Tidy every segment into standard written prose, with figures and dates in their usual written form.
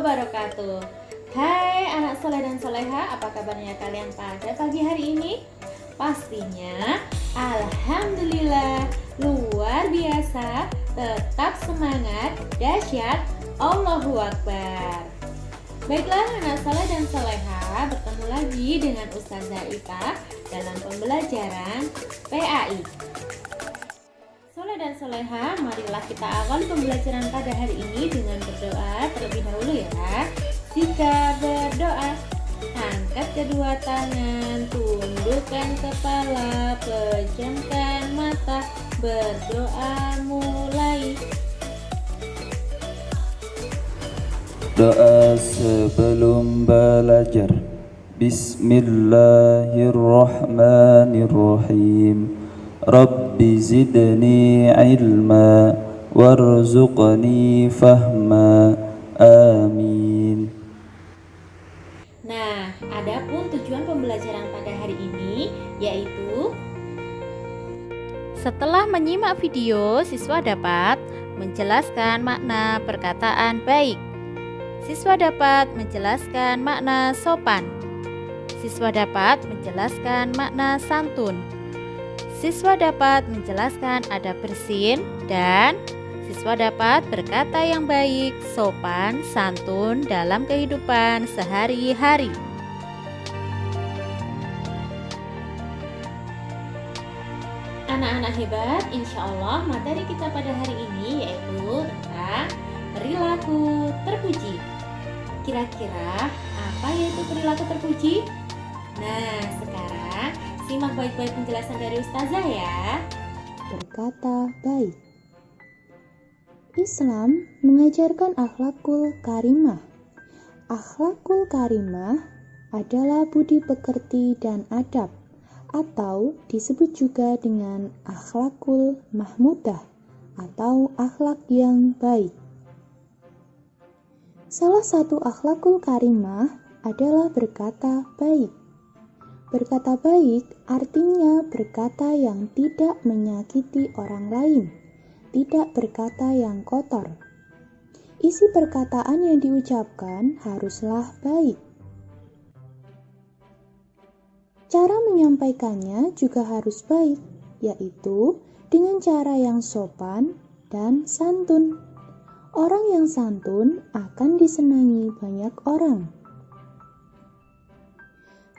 wabarakatuh. Hai anak soleh dan soleha, apa kabarnya kalian pada pagi hari ini? Pastinya alhamdulillah, luar biasa, tetap semangat, dahsyat, Allahu Akbar. Baiklah anak soleh dan soleha, bertemu lagi dengan Ustazah Ika dalam pembelajaran PAI. Soleh dan soleha, marilah kita awali pembelajaran pada hari ini dengan berdoa terlebih dahulu ya. Jika berdoa, angkat kedua tangan, tundukkan kepala, pejamkan mata, berdoa mulai. Doa sebelum belajar. Bismillahirrahmanirrahim. Rabbi zidni ilma warzuqni fahma. Amin. Nah, adapun tujuan pembelajaran pada hari ini yaitu setelah menyimak video, siswa dapat menjelaskan makna perkataan baik. Siswa dapat menjelaskan makna sopan. Siswa dapat menjelaskan makna santun. Siswa dapat menjelaskan adab bersin dan siswa dapat berkata yang baik, sopan, santun dalam kehidupan sehari-hari. Anak-anak hebat, insya Allah materi kita pada hari ini yaitu tentang perilaku terpuji. Kira-kira apa yaitu perilaku terpuji? Nah, sekarang simak baik-baik penjelasan dari Ustazah ya. Berkata baik. Islam mengajarkan akhlakul karimah. Akhlakul karimah adalah budi pekerti dan adab, atau disebut juga dengan akhlakul mahmudah atau akhlak yang baik. Salah satu akhlakul karimah adalah berkata baik. Berkata baik artinya berkata yang tidak menyakiti orang lain, tidak berkata yang kotor. Isi perkataan yang diucapkan haruslah baik. Cara menyampaikannya juga harus baik, yaitu dengan cara yang sopan dan santun. Orang yang santun akan disenangi banyak orang.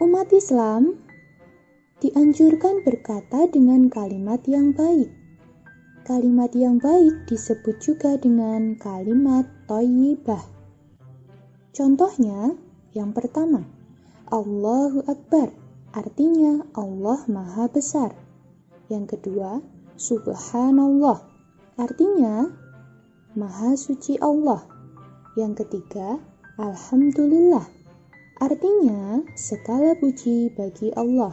Umat Islam dianjurkan berkata dengan kalimat yang baik. Kalimat yang baik disebut juga dengan kalimat thayyibah. Contohnya, yang pertama, Allahu Akbar, artinya Allah Maha Besar. Yang kedua, Subhanallah, artinya Maha Suci Allah. Yang ketiga, Alhamdulillah, artinya segala puji bagi Allah.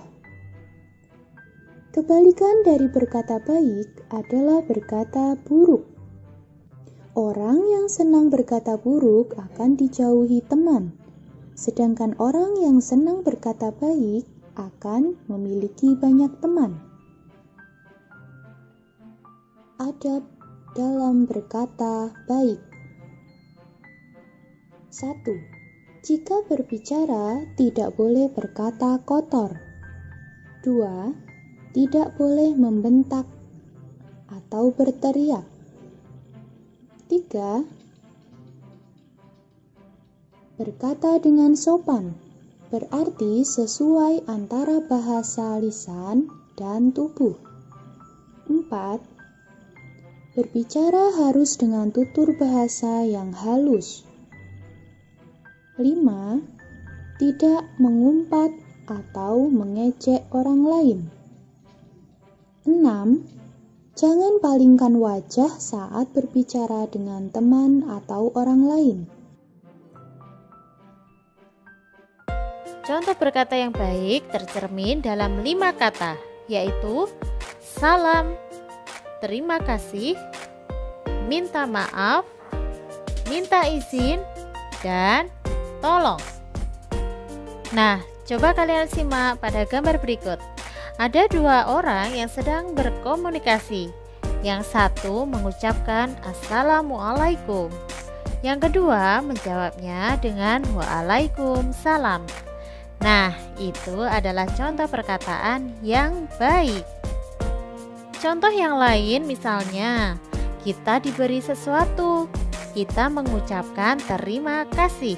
Kebalikan dari berkata baik adalah berkata buruk. Orang yang senang berkata buruk akan dijauhi teman, sedangkan orang yang senang berkata baik akan memiliki banyak teman. Adab dalam berkata baik. 1. Jika berbicara tidak boleh berkata kotor. 2. Tidak boleh membentak atau berteriak. 3. Berkata dengan sopan, berarti sesuai antara bahasa lisan dan tubuh. 4. Berbicara harus dengan tutur bahasa yang halus. 5. Tidak mengumpat atau mengejek orang lain. 6. Jangan palingkan wajah saat berbicara dengan teman atau orang lain. Contoh berkata yang baik tercermin dalam 5 kata, yaitu salam, terima kasih, minta maaf, minta izin, dan tolong. Nah, coba kalian simak pada gambar berikut. Ada 2 orang yang sedang berkomunikasi. Yang satu mengucapkan Assalamualaikum. Yang kedua, menjawabnya dengan waalaikumsalam. Nah, itu adalah contoh perkataan yang baik. Contoh yang lain misalnya, kita diberi sesuatu, kita mengucapkan terima kasih.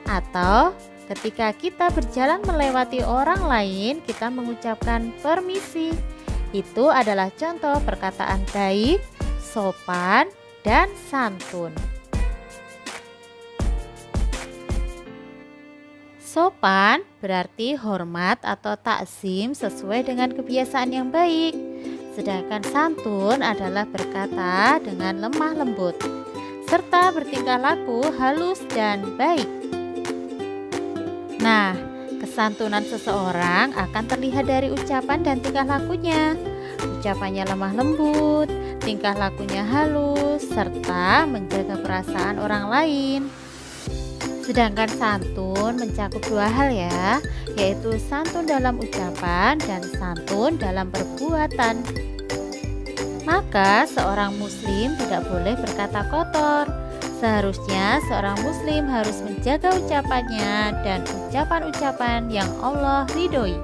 Atau ketika kita berjalan melewati orang lain, kita mengucapkan permisi. Itu adalah contoh perkataan baik, sopan, dan santun. Sopan berarti hormat atau takzim sesuai dengan kebiasaan yang baik. Sedangkan santun adalah berkata dengan lemah lembut, serta bertingkah laku halus dan baik. Nah, kesantunan seseorang akan terlihat dari ucapan dan tingkah lakunya. Ucapannya lemah lembut, tingkah lakunya halus, serta menjaga perasaan orang lain. Sedangkan santun mencakup dua hal ya, yaitu santun dalam ucapan dan santun dalam perbuatan. Maka seorang muslim tidak boleh berkata kotor. Seharusnya seorang muslim harus menjaga ucapannya dan ucapan-ucapan yang Allah ridhoi.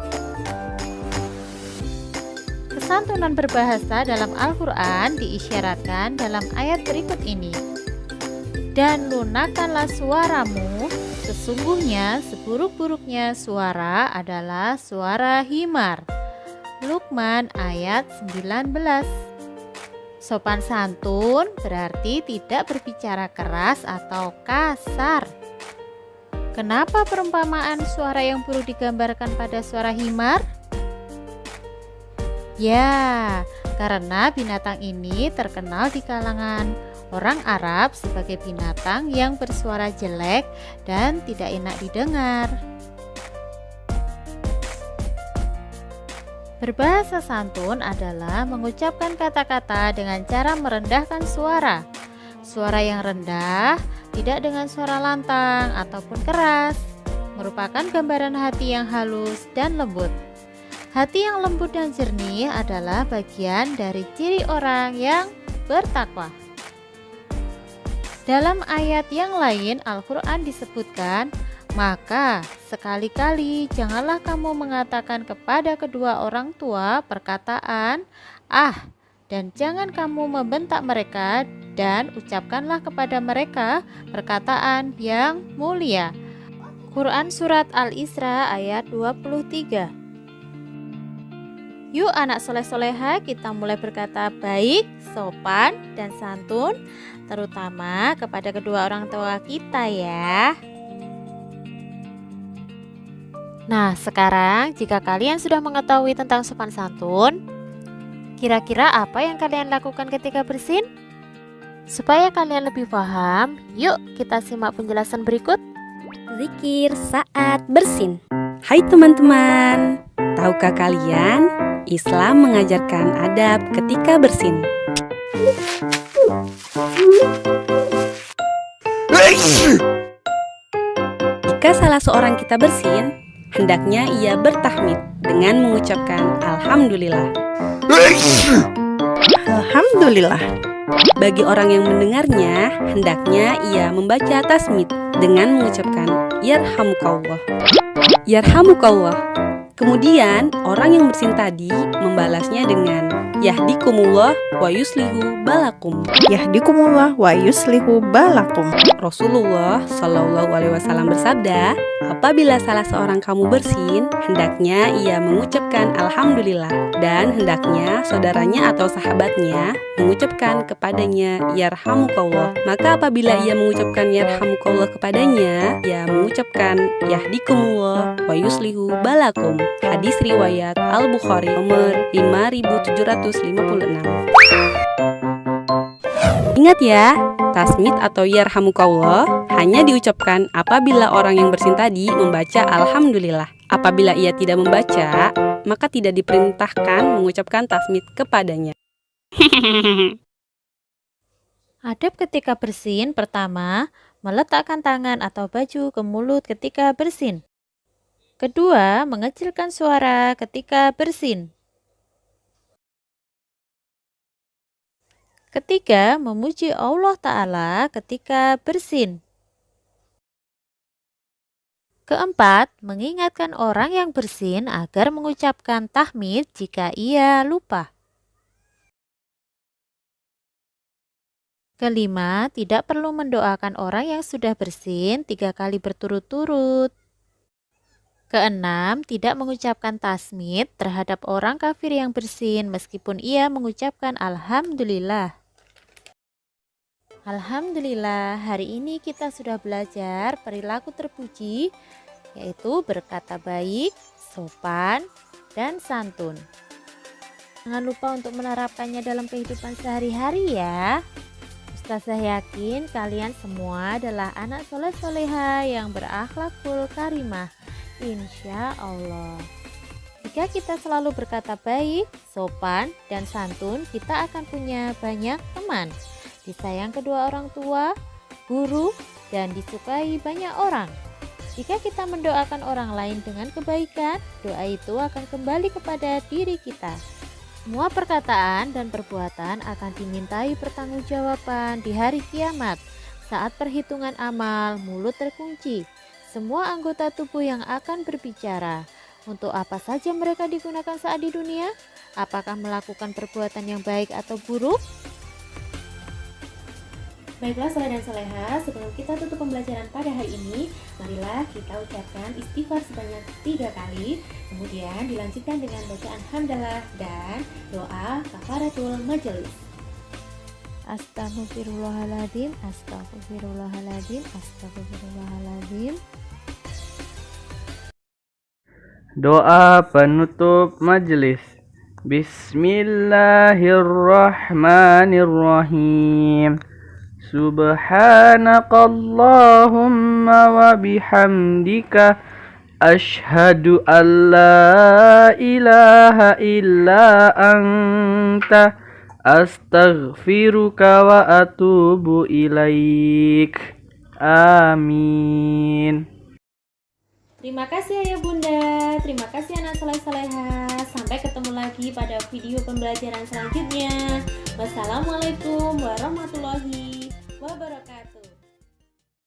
Kesantunan berbahasa dalam Al-Quran diisyaratkan dalam ayat berikut ini. Dan lunakkanlah suaramu, sesungguhnya seburuk-buruknya suara adalah suara himar. Luqman ayat 19. Sopan santun berarti tidak berbicara keras atau kasar. Kenapa perumpamaan suara yang buruk digambarkan pada suara himar? Ya, karena binatang ini terkenal di kalangan orang Arab sebagai binatang yang bersuara jelek dan tidak enak didengar. Berbahasa santun adalah mengucapkan kata-kata dengan cara merendahkan suara. Suara yang rendah, tidak dengan suara lantang ataupun keras, merupakan gambaran hati yang halus dan lembut. Hati yang lembut dan jernih adalah bagian dari ciri orang yang bertakwa. Dalam ayat yang lain Al-Quran disebutkan, maka sekali-kali janganlah kamu mengatakan kepada kedua orang tua perkataan "ah", dan jangan kamu membentak mereka, dan ucapkanlah kepada mereka perkataan yang mulia. Quran Surat Al-Isra ayat 23. Yuk anak soleh-soleha, kita mulai berkata baik, sopan, dan santun, terutama kepada kedua orang tua kita ya. Nah, sekarang jika kalian sudah mengetahui tentang sopan santun, kira-kira apa yang kalian lakukan ketika bersin? Supaya kalian lebih paham, yuk kita simak penjelasan berikut. Zikir saat bersin. Hai teman-teman, tahukah kalian Islam mengajarkan adab ketika bersin? Jika salah seorang kita bersin, hendaknya ia bertahmid dengan mengucapkan Alhamdulillah. Alhamdulillah. Bagi orang yang mendengarnya, hendaknya ia membaca tasmid dengan mengucapkan Yarhamukallah. Yarhamukallah. Kemudian orang yang bersin tadi membalasnya dengan Yahdikumullah wa yuslihu balakum. Yahdikumullah wa yuslihu balakum. Rasulullah Shallallahu Alaihi Wasallam bersabda, apabila salah seorang kamu bersin, hendaknya ia mengucapkan Alhamdulillah, dan hendaknya saudaranya atau sahabatnya mengucapkan kepadanya Yarhamukallah. Maka apabila ia mengucapkan Yarhamukallah kepadanya, ia mengucapkan Yahdikumullah wa yuslihu balakum. Hadis riwayat Al-Bukhari nomor 5756. Ingat ya, tasmid atau Yarhamukallah hanya diucapkan apabila orang yang bersin tadi membaca Alhamdulillah. Apabila ia tidak membaca, maka tidak diperintahkan mengucapkan tasmid kepadanya. Adab ketika bersin pertama, meletakkan tangan atau baju ke mulut ketika bersin. Kedua, mengecilkan suara ketika bersin. Ketiga, memuji Allah Ta'ala ketika bersin. Keempat, mengingatkan orang yang bersin agar mengucapkan tahmid jika ia lupa. Kelima, tidak perlu mendoakan orang yang sudah bersin 3 kali berturut-turut. Keenam, tidak mengucapkan tasmid terhadap orang kafir yang bersin meskipun ia mengucapkan Alhamdulillah. Alhamdulillah, hari ini kita sudah belajar perilaku terpuji, yaitu berkata baik, sopan, dan santun. Jangan lupa untuk menerapkannya dalam kehidupan sehari-hari ya. Ustazah yakin kalian semua adalah anak soleh-soleha yang berakhlakul karimah, insya Allah. Jika kita selalu berkata baik, sopan, dan santun, kita akan punya banyak teman, disayang kedua orang tua, guru, dan disukai banyak orang. Jika kita mendoakan orang lain dengan kebaikan, doa itu akan kembali kepada diri kita. Semua perkataan dan perbuatan akan dimintai pertanggungjawaban di hari kiamat. Saat perhitungan amal, mulut terkunci. Semua anggota tubuh yang akan berbicara. Untuk apa saja mereka digunakan saat di dunia? Apakah melakukan perbuatan yang baik atau buruk? Baiklah soleh dan soleha, sebelum kita tutup pembelajaran pada hari ini, marilah kita ucapkan istighfar sebanyak 3 kali, kemudian dilanjutkan dengan bacaan hamdalah dan doa kafaratul majelis. Astaghfirullahaladzim, astaghfirullahaladzim, astaghfirullahaladzim. Doa penutup majelis. Bismillahirrahmanirrahim. Subhanakallahumma wa bihamdika ashhadu an la ilaha illa anta astaghfiruka wa atubu ilaik. Amin. Terima kasih Ayah Bunda, terima kasih anak soleh-soleha. Sampai ketemu lagi pada video pembelajaran selanjutnya. Wassalamualaikum warahmatullahi